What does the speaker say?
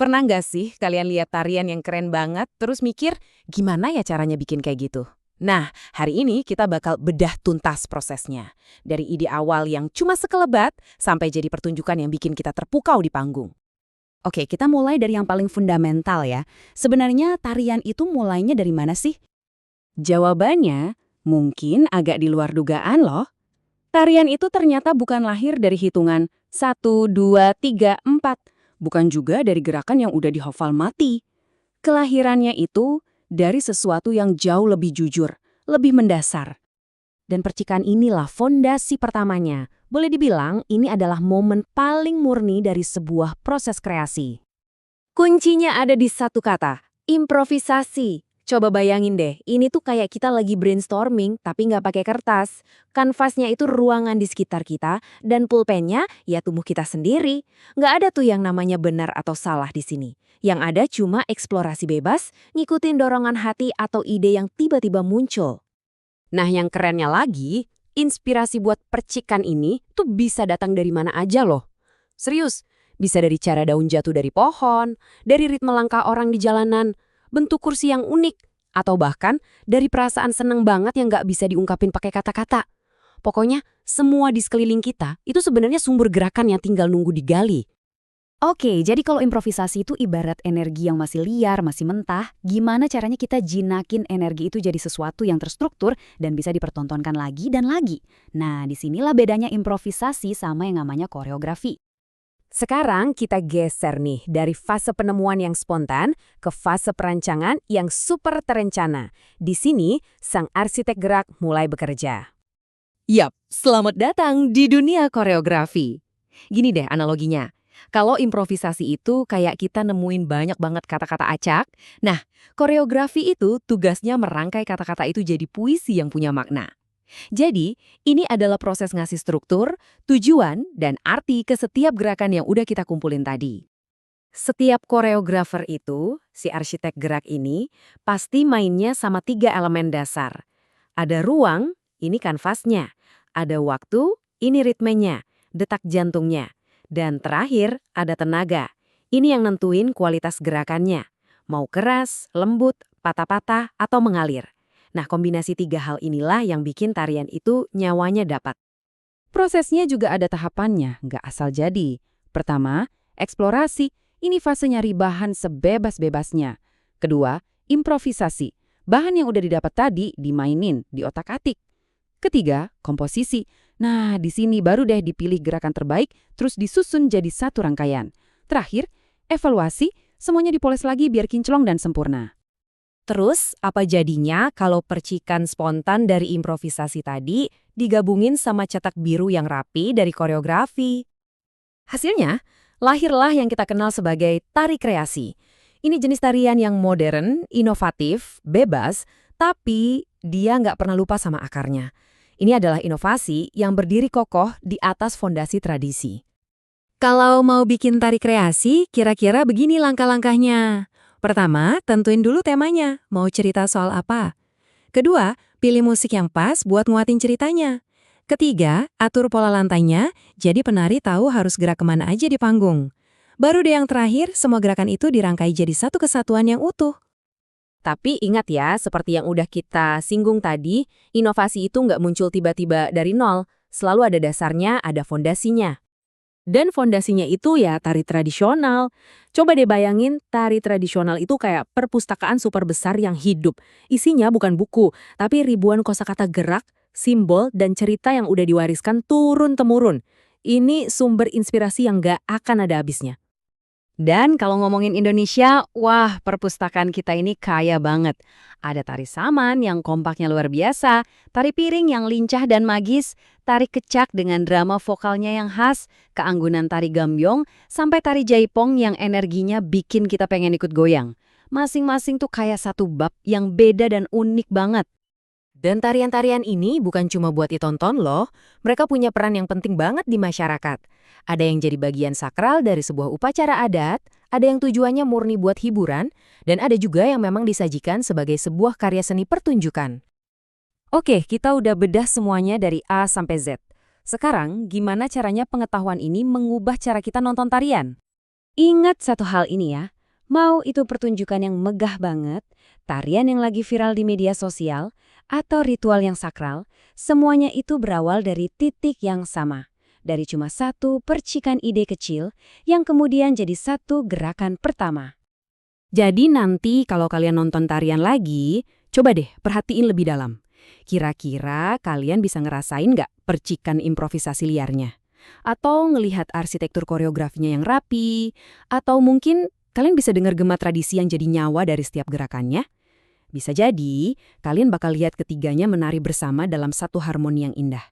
Pernah nggak sih kalian lihat tarian yang keren banget, terus mikir, gimana ya caranya bikin kayak gitu? Nah, hari ini kita bakal bedah tuntas prosesnya. Dari ide awal yang cuma sekelebat, sampai jadi pertunjukan yang bikin kita terpukau di panggung. Oke, kita mulai dari yang paling fundamental ya. Sebenarnya tarian itu mulainya dari mana sih? Jawabannya, mungkin agak di luar dugaan loh. Tarian itu ternyata bukan lahir dari hitungan 1, 2, 3, 4. Bukan juga dari gerakan yang udah dihafal mati. Kelahirannya itu dari sesuatu yang jauh lebih jujur, lebih mendasar. Dan percikan inilah fondasi pertamanya. Boleh dibilang ini adalah momen paling murni dari sebuah proses kreasi. Kuncinya ada di satu kata, improvisasi. Coba bayangin deh, ini tuh kayak kita lagi brainstorming tapi nggak pakai kertas. Kanvasnya itu ruangan di sekitar kita, dan pulpennya ya tubuh kita sendiri. Nggak ada tuh yang namanya benar atau salah di sini. Yang ada cuma eksplorasi bebas, ngikutin dorongan hati atau ide yang tiba-tiba muncul. Nah, yang kerennya lagi, inspirasi buat percikan ini tuh bisa datang dari mana aja loh. Serius, bisa dari cara daun jatuh dari pohon, dari ritme langkah orang di jalanan, bentuk kursi yang unik, atau bahkan dari perasaan seneng banget yang nggak bisa diungkapin pakai kata-kata. Pokoknya, semua di sekeliling kita itu sebenarnya sumber gerakan yang tinggal nunggu digali. Oke, jadi kalau improvisasi itu ibarat energi yang masih liar, masih mentah, gimana caranya kita jinakin energi itu jadi sesuatu yang terstruktur dan bisa dipertontonkan lagi dan lagi? Nah, disinilah bedanya improvisasi sama yang namanya koreografi. Sekarang kita geser nih dari fase penemuan yang spontan ke fase perancangan yang super terencana. Di sini, sang arsitek gerak mulai bekerja. Yap, selamat datang di dunia koreografi. Gini deh analoginya. Kalau improvisasi itu kayak kita nemuin banyak banget kata-kata acak, nah, koreografi itu tugasnya merangkai kata-kata itu jadi puisi yang punya makna. Jadi, ini adalah proses ngasih struktur, tujuan, dan arti ke setiap gerakan yang udah kita kumpulin tadi. Setiap koreografer itu, si arsitek gerak ini, pasti mainnya sama 3 elemen dasar. Ada ruang, ini kanvasnya. Ada waktu, ini ritmenya, detak jantungnya. Dan terakhir, ada tenaga. Ini yang nentuin kualitas gerakannya. Mau keras, lembut, patah-patah, atau mengalir. Nah, kombinasi 3 hal inilah yang bikin tarian itu nyawanya dapat. Prosesnya juga ada tahapannya, nggak asal jadi. Pertama, eksplorasi. Ini fase nyari bahan sebebas-bebasnya. Kedua, improvisasi. Bahan yang udah didapat tadi dimainin, diotak-atik. Ketiga, komposisi. Nah, di sini baru deh dipilih gerakan terbaik, terus disusun jadi satu rangkaian. Terakhir, evaluasi, semuanya dipoles lagi biar kinclong dan sempurna. Terus, apa jadinya kalau percikan spontan dari improvisasi tadi digabungin sama cetak biru yang rapi dari koreografi? Hasilnya, lahirlah yang kita kenal sebagai tari kreasi. Ini jenis tarian yang modern, inovatif, bebas, tapi dia nggak pernah lupa sama akarnya. Ini adalah inovasi yang berdiri kokoh di atas fondasi tradisi. Kalau mau bikin tari kreasi, kira-kira begini langkah-langkahnya. Pertama, tentuin dulu temanya, mau cerita soal apa. Kedua, pilih musik yang pas buat nguatin ceritanya. Ketiga, atur pola lantainya, jadi penari tahu harus gerak kemana aja di panggung. Baru deh yang terakhir, semua gerakan itu dirangkai jadi satu kesatuan yang utuh. Tapi ingat ya, seperti yang udah kita singgung tadi, inovasi itu nggak muncul tiba-tiba dari nol. Selalu ada dasarnya, ada fondasinya. Dan fondasinya itu ya tari tradisional. Coba deh bayangin, tari tradisional itu kayak perpustakaan super besar yang hidup. Isinya bukan buku, tapi ribuan kosakata gerak, simbol, dan cerita yang udah diwariskan turun-temurun. Ini sumber inspirasi yang nggak akan ada habisnya. Dan kalau ngomongin Indonesia, wah perpustakaan kita ini kaya banget. Ada tari saman yang kompaknya luar biasa, tari piring yang lincah dan magis, tari kecak dengan drama vokalnya yang khas, keanggunan tari gambyong, sampai tari jaipong yang energinya bikin kita pengen ikut goyang. Masing-masing tuh kayak satu bab yang beda dan unik banget. Dan tarian-tarian ini bukan cuma buat ditonton loh, mereka punya peran yang penting banget di masyarakat. Ada yang jadi bagian sakral dari sebuah upacara adat, ada yang tujuannya murni buat hiburan, dan ada juga yang memang disajikan sebagai sebuah karya seni pertunjukan. Oke, kita udah bedah semuanya dari A sampai Z. Sekarang, gimana caranya pengetahuan ini mengubah cara kita nonton tarian? Ingat satu hal ini ya, mau itu pertunjukan yang megah banget, tarian yang lagi viral di media sosial, atau ritual yang sakral, semuanya itu berawal dari titik yang sama. Dari cuma satu percikan ide kecil yang kemudian jadi satu gerakan pertama. Jadi nanti kalau kalian nonton tarian lagi, coba deh perhatiin lebih dalam. Kira-kira kalian bisa ngerasain nggak percikan improvisasi liarnya? Atau ngelihat arsitektur koreografinya yang rapi? Atau mungkin kalian bisa dengar gema tradisi yang jadi nyawa dari setiap gerakannya? Bisa jadi, kalian bakal lihat ketiganya menari bersama dalam satu harmoni yang indah.